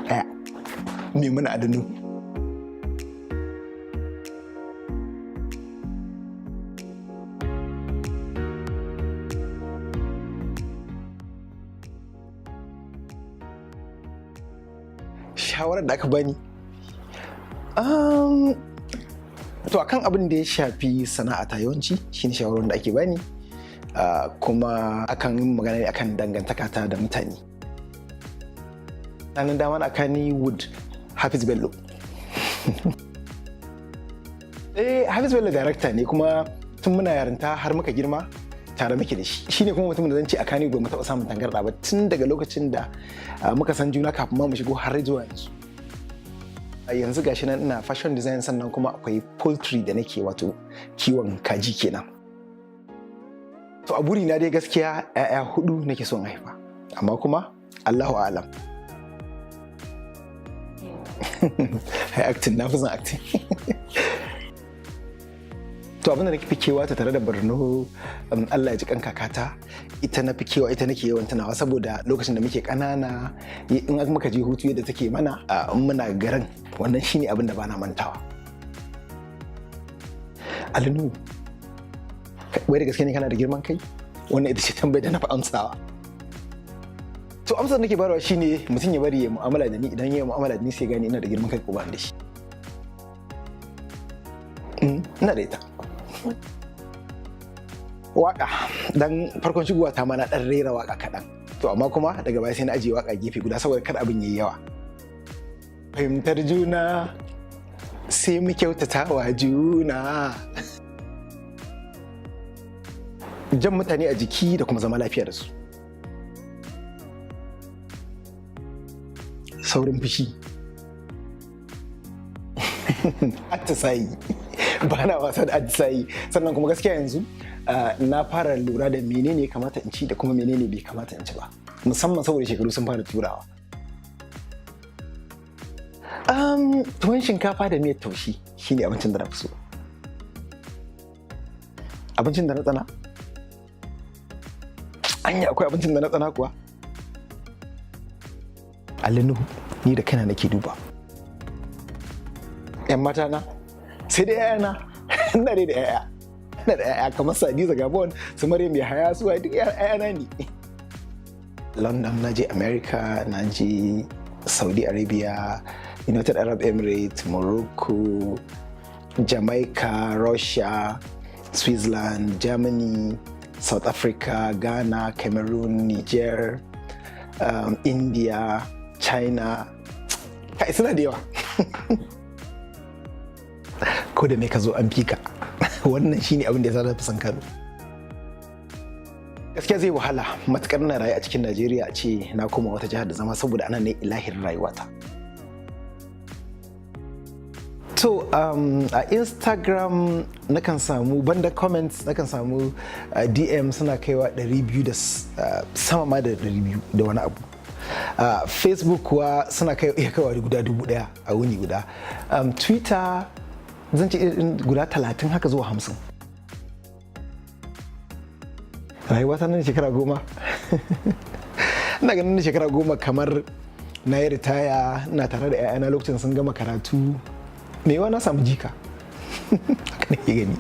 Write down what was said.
ɗaya Maimuna Adanu. Shawarar da aka bani to akan abin da ya shafi sana'ata yawanci shine shawarar da ake bani, kuma akan yin magana ne akan dangantakata da mutane. Ranar dama a Kannywood, Hafiz Bello. Hafiz Bello director ne, kuma tun muna yarinta har muka girma tare muke da shi. Shine kuma mutumin da zan ce a Kannywood mu taɓa samun tangarɗa ba tun daga lokacin da muka san juna kafin ma mu shigo har zuwa yanzu. Yanzu gashi nan ina fashion design, sannan kuma akwai poultry da nake, wato kiwon kaji kenan. To a buri na dai gaskiya 'ya'ya 4 nake son haifa, amma kuma Allahu a'lam. Acting, na fi son acting. To abin da nake fi kewa ta tare da Borno, Allah ya ji kan kakata, ita na fi kewa, ita nake yawan tunawa, saboda lokacin da muke ƙanana in muka je hutu yadda take mana muna garin, wannan shine abin da bana mantawa. Alinu, wai da gaske ne kana da girman kai? Wannan ita ce tambayar da na fi amsawa. To amsar nake bayarwa shine mutum ya bari ya mu'amala da ni, idan ya mu'amala da ni sai gane ina da girman kai ko ba da shi. Ina da ita. Waka, dan farkon shigowa ta mana dan rera waka kaɗan, to amma kuma daga baya sai na ajiye waka gefe guda saboda kada abin yayi yawa. Fahimtar juna sai mu kyautata wa juna. Jan mutane a jiki da kuma zama lafiya da su. Saurin fushi. Atisayi. Ba na wasa da atisayi. Sannan kuma gaskiya yanzu na fara lura da menene kamata in ci da kuma menene bai kamata in ci ba, musamman saboda shekaru sun fara turawa. Tuwon shinkafa da miyar taushi shine abincin da na fi so. Abincin da na tsana? Anya akwai abincin da na tsana kuwa? Alinu, ni da kaina nake duba. 'Yan mata na sai da 'ya'yana. Ina da 'ya'ya. Ina da 'ya'ya kamar Sadiza Gabon, su Maryam Yahaya, su duk 'ya'yana ne. London, na je America, na je Saudi Arabia, United Arab Emirates, Morocco, Jamaica, Russia, Switzerland, Germany, South Africa, Ghana, Cameroon, Niger, India, China. Kai suna da yawa. Ko da me ka zo an fika. Wannan shine abin da ya sa fi son Kano. Gaskiya zai wahala matukar na rayu a cikin Najeriya a ce na koma wata jihar da zama, saboda anan ne ilahirin rayuwata. To a Instagram nakan samu banda comments, nakan samu DM suna kaiwa 200 da sama ma da 200 da wani abu. Facebook kuwa suna iya kaiwa guda 1000 a wuni guda. Twitter zan ce guda 30 haka zuwa 50. Rayuwa ta nan shekara 10. Ina ganin shekara 10 kamar na yi ritaya, ina tare da 'ya'yana lokacin sun gama karatu. Me yawa na samu jika. Haka nake gani.